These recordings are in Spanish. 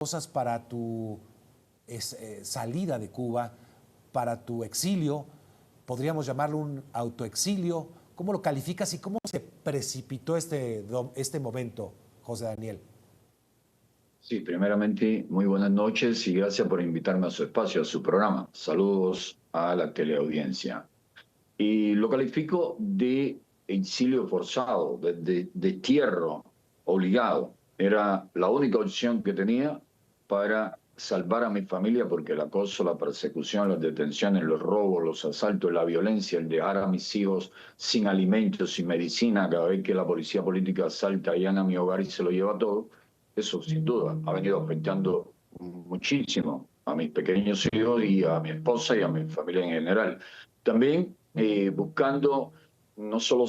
cosas para tu salida de Cuba, para tu exilio, podríamos llamarlo un autoexilio. ¿Cómo lo calificas y cómo se precipitó este momento, José Daniel? Sí, primeramente, muy buenas noches y gracias por invitarme a su espacio, a su programa. Saludos a la teleaudiencia. Y lo califico de exilio forzado, de destierro obligado. Era la única opción que tenía para salvar a mi familia porque el acoso, la persecución, las detenciones, los robos, los asaltos, la violencia, el dejar a mis hijos sin alimentos, sin medicina, cada vez que la policía política asalta y allana mi hogar y se lo lleva todo, eso sin duda ha venido afectando muchísimo a mis pequeños hijos y a mi esposa y a mi familia en general. También buscando no solo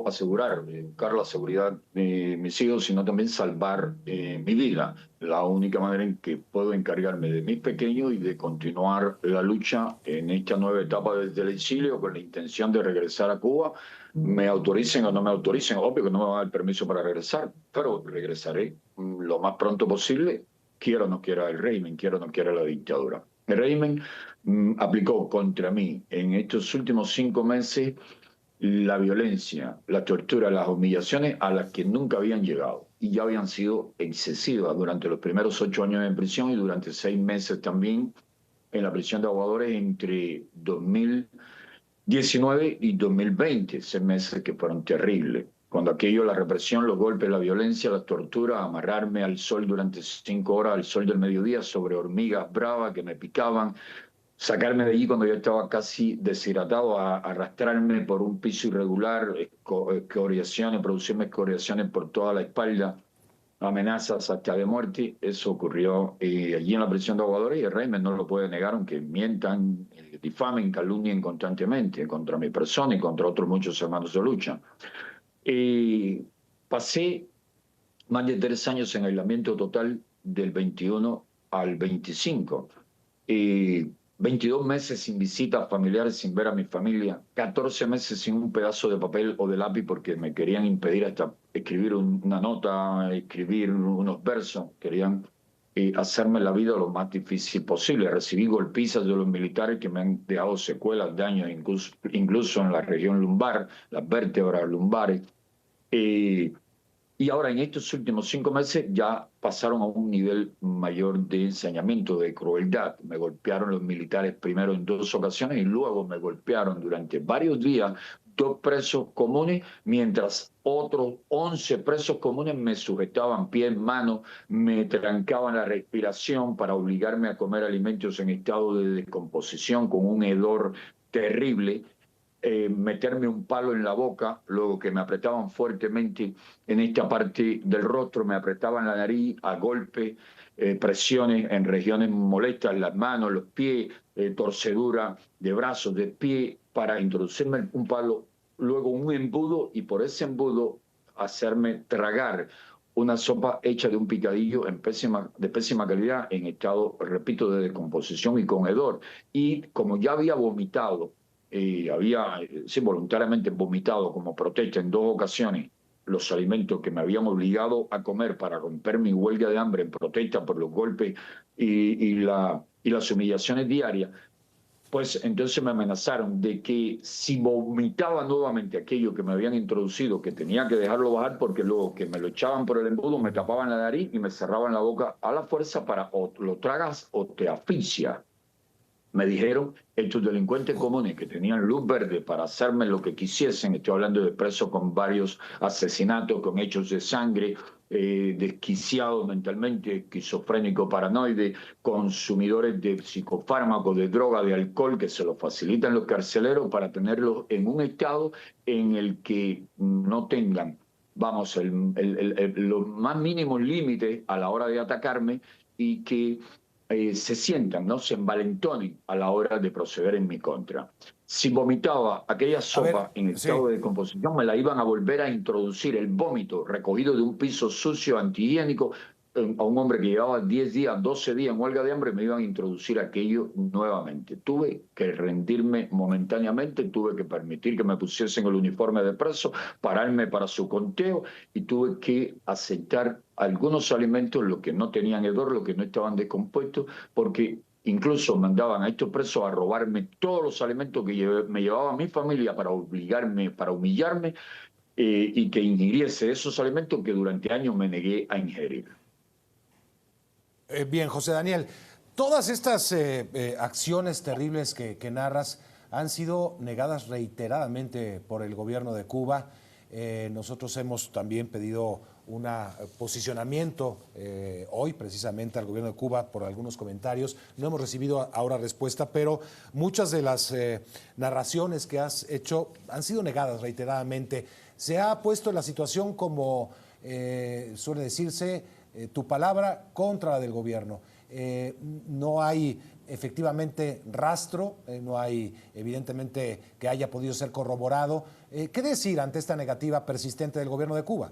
asegurar, buscar la seguridad de mis hijos, sino también salvar mi vida. La única manera en que puedo encargarme de mis pequeños y de continuar la lucha en esta nueva etapa desde el exilio con la intención de regresar a Cuba, me autoricen o no me autoricen. Obvio que no me van a dar permiso para regresar, pero regresaré lo más pronto posible, quiera o no quiera el régimen, quiera o no quiera la dictadura. El régimen aplicó contra mí en estos últimos 5 meses la violencia, la tortura, las humillaciones a las que nunca habían llegado y ya habían sido excesivas durante los primeros 8 años en prisión y durante 6 meses también en la prisión de Aguadores entre 2019 y 2020, 6 meses que fueron terribles. Cuando aquello, la represión, los golpes, la violencia, la tortura, amarrarme al sol durante 5 horas, al sol del mediodía, sobre hormigas bravas que me picaban, sacarme de allí cuando yo estaba casi deshidratado, a arrastrarme por un piso irregular, excoriaciones, producirme excoriaciones por toda la espalda, amenazas hasta de muerte. Eso ocurrió allí en la prisión de Aguadores y el régimen no lo puede negar, aunque mientan, difamen, calumnien constantemente contra mi persona y contra otros muchos hermanos de lucha. Pasé más de 3 años en aislamiento total del 21 al 25. 22 meses sin visitas familiares, sin ver a mi familia, 14 meses sin un pedazo de papel o de lápiz porque me querían impedir hasta escribir una nota, escribir unos versos, querían hacerme la vida lo más difícil posible. Recibí golpizas de los militares que me han dejado secuelas, daños, incluso en la región lumbar, las vértebras lumbares. Y ahora en estos últimos 5 meses ya pasaron a un nivel mayor de ensañamiento, de crueldad. Me golpearon los militares primero en 2 ocasiones y luego me golpearon durante varios días 2 presos comunes, mientras otros 11 presos comunes me sujetaban pies, manos, me trancaban la respiración para obligarme a comer alimentos en estado de descomposición con un hedor terrible. Meterme un palo en la boca, luego que me apretaban fuertemente en esta parte del rostro, me apretaban la nariz a golpe, presiones en regiones molestas, las manos, los pies, torcedura de brazos, de pie, para introducirme un palo, luego un embudo y por ese embudo hacerme tragar una sopa hecha de un picadillo de pésima calidad, en estado, repito, de descomposición y con hedor. Y como ya había vomitado, sí, voluntariamente vomitado como protesta en 2 ocasiones los alimentos que me habían obligado a comer para romper mi huelga de hambre en protesta por los golpes y las humillaciones diarias, pues entonces me amenazaron de que si vomitaba nuevamente aquello que me habían introducido, que tenía que dejarlo bajar porque luego que me lo echaban por el embudo, me tapaban la nariz y me cerraban la boca a la fuerza para o lo tragas o te asfixias. Me dijeron estos delincuentes comunes que tenían luz verde para hacerme lo que quisiesen. Estoy hablando de presos con varios asesinatos, con hechos de sangre, desquiciados mentalmente, esquizofrénico, paranoide, consumidores de psicofármacos, de droga, de alcohol, que se los facilitan los carceleros para tenerlos en un estado en el que no tengan, vamos, los más mínimos límites a la hora de atacarme y que se sientan, ¿no? Se envalentonen a la hora de proceder en mi contra. Si vomitaba aquella A ver, sopa en sí. estado de descomposición, me la iban a volver a introducir. El vómito recogido de un piso sucio, antihigiénico, a un hombre que llevaba 10 días, 12 días en huelga de hambre, me iban a introducir aquello nuevamente. Tuve que rendirme momentáneamente, tuve que permitir que me pusiesen el uniforme de preso, pararme para su conteo y tuve que aceptar algunos alimentos, los que no tenían hedor, los que no estaban descompuestos, porque incluso mandaban a estos presos a robarme todos los alimentos que me llevaba mi familia para obligarme, para humillarme, y que ingiriese esos alimentos que durante años me negué a ingerir. Bien, José Daniel, todas estas acciones terribles que narras han sido negadas reiteradamente por el gobierno de Cuba. Nosotros hemos también pedido un posicionamiento hoy precisamente al gobierno de Cuba por algunos comentarios. No hemos recibido ahora respuesta, pero muchas de las narraciones que has hecho han sido negadas reiteradamente. Se ha puesto la situación como suele decirse, tu palabra contra la del gobierno. No hay efectivamente rastro, no hay evidentemente que haya podido ser corroborado. ¿Qué decir ante esta negativa persistente del gobierno de Cuba?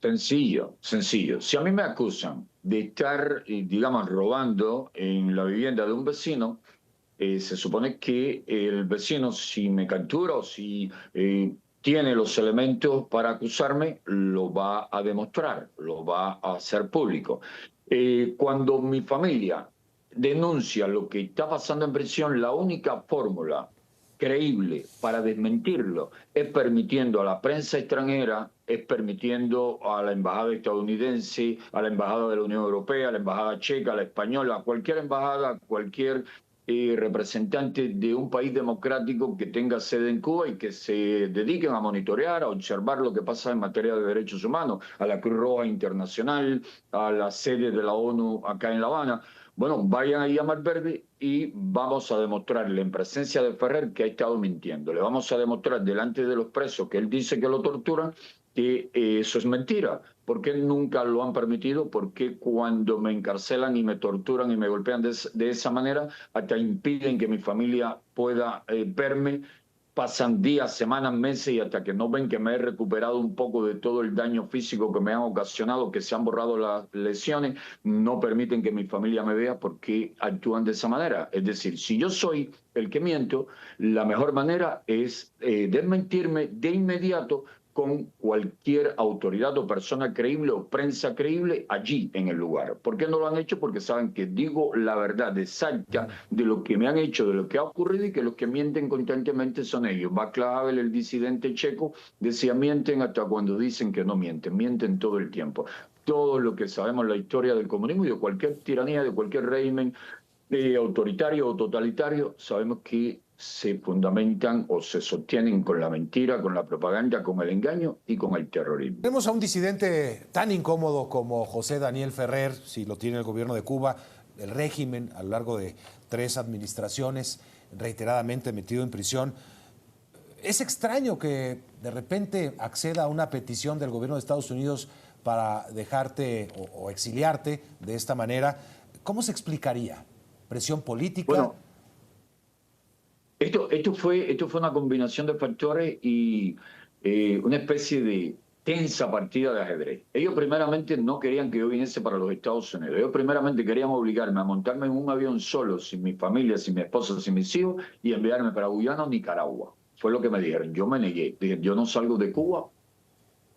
Sencillo, sencillo. Si a mí me acusan de estar, digamos, robando en la vivienda de un vecino, se supone que el vecino, si me captura o si tiene los elementos para acusarme, lo va a demostrar, lo va a hacer público. Cuando mi familia denuncia lo que está pasando en prisión, la única fórmula creíble para desmentirlo es permitiendo a la prensa extranjera, es permitiendo a la embajada estadounidense, a la embajada de la Unión Europea, a la embajada checa, a la española, a cualquier embajada, a cualquier representante de un país democrático que tenga sede en Cuba y que se dediquen a monitorear, a observar lo que pasa en materia de derechos humanos, a la Cruz Roja Internacional, a la sede de la ONU acá en La Habana. Bueno, vayan ahí a Mar Verde y vamos a demostrarle en presencia de Ferrer que ha estado mintiendo. Le vamos a demostrar delante de los presos que él dice que lo torturan que eso es mentira. ¿Por qué nunca lo han permitido? Porque cuando me encarcelan y me torturan y me golpean de esa manera, hasta impiden que mi familia pueda verme? Pasan días, semanas, meses y hasta que no ven que me he recuperado un poco de todo el daño físico que me han ocasionado, que se han borrado las lesiones, no permiten que mi familia me vea porque actúan de esa manera. Es decir, si yo soy el que miento, la mejor manera es desmentirme de inmediato con cualquier autoridad o persona creíble o prensa creíble allí en el lugar. ¿Por qué no lo han hecho? Porque saben que digo la verdad exacta de lo que me han hecho, de lo que ha ocurrido y que los que mienten constantemente son ellos. Václav Havel, el disidente checo, decía mienten hasta cuando dicen que no mienten, mienten todo el tiempo. Todo lo que sabemos la historia del comunismo y de cualquier tiranía, de cualquier régimen autoritario o totalitario, sabemos que se fundamentan o se sostienen con la mentira, con la propaganda, con el engaño y con el terrorismo. Tenemos a un disidente tan incómodo como José Daniel Ferrer, si lo tiene el gobierno de Cuba, el régimen a lo largo de 3 administraciones, reiteradamente metido en prisión. Es extraño que de repente acceda a una petición del gobierno de Estados Unidos para dejarte o exiliarte de esta manera. ¿Cómo se explicaría? ¿Presión política? Bueno, esto fue una combinación de factores y una especie de tensa partida de ajedrez. Ellos primeramente no querían que yo viniese para los Estados Unidos. Ellos primeramente querían obligarme a montarme en un avión solo, sin mi familia, sin mi esposa, sin mis hijos, y enviarme para Guyana o Nicaragua. Fue lo que me dijeron. Yo me negué. Dije, yo no salgo de Cuba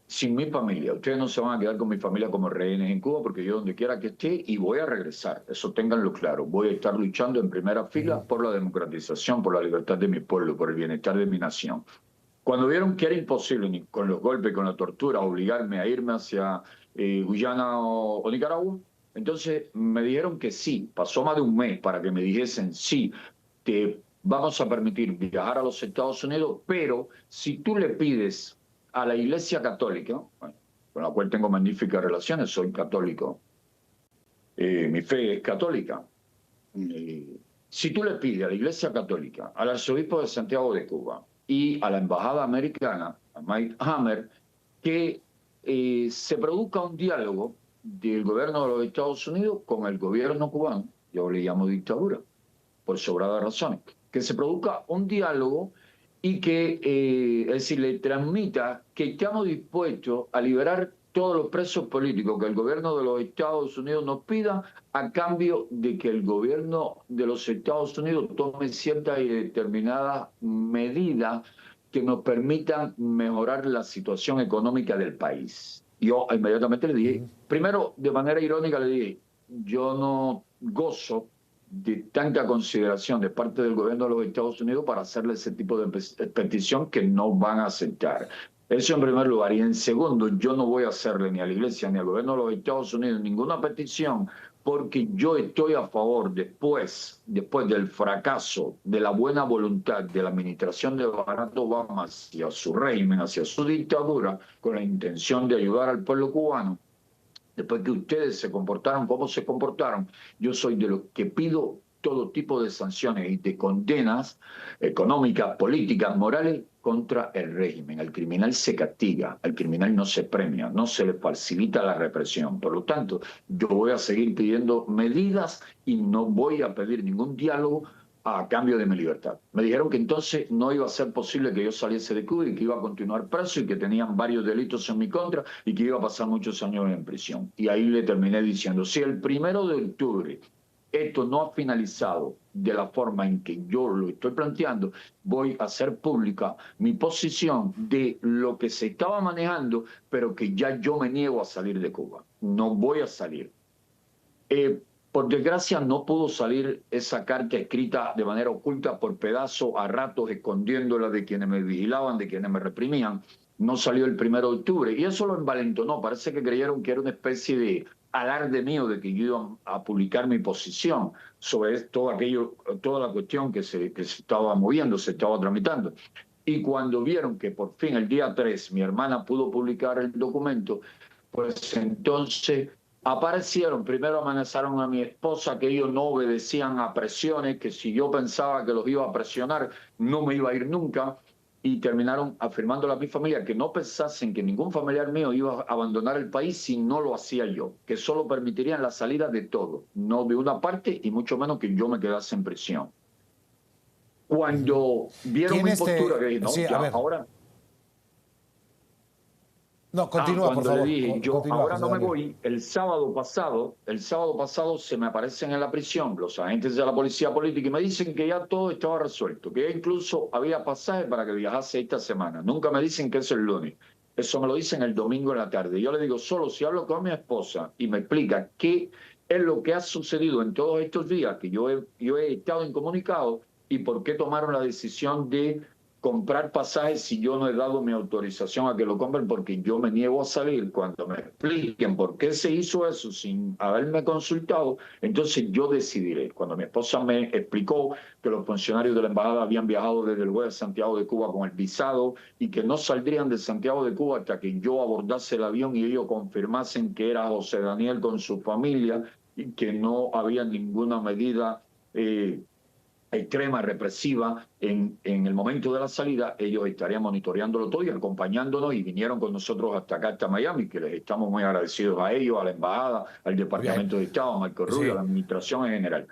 sin mi familia. Ustedes no se van a quedar con mi familia como rehenes en Cuba porque yo donde quiera que esté y voy a regresar. Eso ténganlo claro. Voy a estar luchando en primera fila por la democratización, por la libertad de mi pueblo, por el bienestar de mi nación. Cuando vieron que era imposible, ni con los golpes, con la tortura, obligarme a irme hacia Guyana o Nicaragua, entonces me dijeron que sí. Pasó más de un mes para que me dijesen sí, te vamos a permitir viajar a los Estados Unidos, pero si tú le pides a la Iglesia Católica, bueno, con la cual tengo magníficas relaciones, soy católico, mi fe es católica. Si tú le pides a la Iglesia Católica, al arzobispo de Santiago de Cuba y a la embajada americana, a Mike Hammer, que se produzca un diálogo del gobierno de los Estados Unidos con el gobierno cubano, yo le llamo dictadura, por sobradas razones, que se produzca un diálogo y que, es decir, le transmita que estamos dispuestos a liberar todos los presos políticos que el gobierno de los Estados Unidos nos pida a cambio de que el gobierno de los Estados Unidos tome ciertas y determinadas medidas que nos permitan mejorar la situación económica del país. Yo inmediatamente le dije, primero de manera irónica le dije, yo no gozo de tanta consideración de parte del gobierno de los Estados Unidos para hacerle ese tipo de petición que no van a aceptar. Eso en primer lugar. Y en segundo, yo no voy a hacerle ni a la Iglesia ni al gobierno de los Estados Unidos ninguna petición porque yo estoy a favor, después del fracaso de la buena voluntad de la administración de Barack Obama hacia su régimen, hacia su dictadura, con la intención de ayudar al pueblo cubano, después que ustedes se comportaron como se comportaron, yo soy de los que pido todo tipo de sanciones y de condenas económicas, políticas, morales contra el régimen. Al criminal se castiga, al criminal no se premia, no se le facilita la represión. Por lo tanto, yo voy a seguir pidiendo medidas y no voy a pedir ningún diálogo a cambio de mi libertad. Me dijeron que entonces no iba a ser posible que yo saliese de Cuba y que iba a continuar preso y que tenían varios delitos en mi contra y que iba a pasar muchos años en prisión. Y ahí le terminé diciendo, si el 1 de octubre esto no ha finalizado de la forma en que yo lo estoy planteando, voy a hacer pública mi posición de lo que se estaba manejando, pero que ya yo me niego a salir de Cuba. No voy a salir. Por desgracia no pudo salir esa carta escrita de manera oculta por pedazos, a ratos escondiéndola de quienes me vigilaban, de quienes me reprimían. No salió el 1 de octubre y eso lo envalentonó. Parece que creyeron que era una especie de alarde mío de que yo iba a publicar mi posición sobre todo aquello, toda la cuestión que se estaba moviendo, se estaba tramitando. Y cuando vieron que por fin el día 3 mi hermana pudo publicar el documento, pues entonces aparecieron, primero amenazaron a mi esposa que ellos no obedecían a presiones, que si yo pensaba que los iba a presionar no me iba a ir nunca, y terminaron afirmándole a mi familia que no pensasen que ningún familiar mío iba a abandonar el país si no lo hacía yo, que solo permitirían la salida de todo, no de una parte y mucho menos que yo me quedase en prisión. Cuando vieron mi postura, que dije, no, sí, ya, ahora... No, continúa, por favor. Le dije, yo continúa, ahora José no me Daniel. voy, el sábado pasado se me aparecen en la prisión los agentes de la policía política y me dicen que ya todo estaba resuelto, que ya incluso había pasaje para que viajase esta semana. Nunca me dicen que es el lunes. Eso me lo dicen el domingo en la tarde. Yo le digo, solo si hablo con mi esposa y me explica qué es lo que ha sucedido en todos estos días, que yo he estado incomunicado y por qué tomaron la decisión de comprar pasajes si yo no he dado mi autorización a que lo compren, porque yo me niego a salir. Cuando me expliquen por qué se hizo eso sin haberme consultado, entonces yo decidiré. Cuando mi esposa me explicó que los funcionarios de la embajada habían viajado desde el lugar de Santiago de Cuba con el visado y que no saldrían de Santiago de Cuba hasta que yo abordase el avión y ellos confirmasen que era José Daniel con su familia y que no había ninguna medida extrema, represiva, en el momento de la salida, ellos estarían monitoreándolo todo y acompañándonos y vinieron con nosotros hasta acá, hasta Miami, que les estamos muy agradecidos a ellos, a la embajada, al Departamento de Estado, a Marco Rubio, a la administración en general.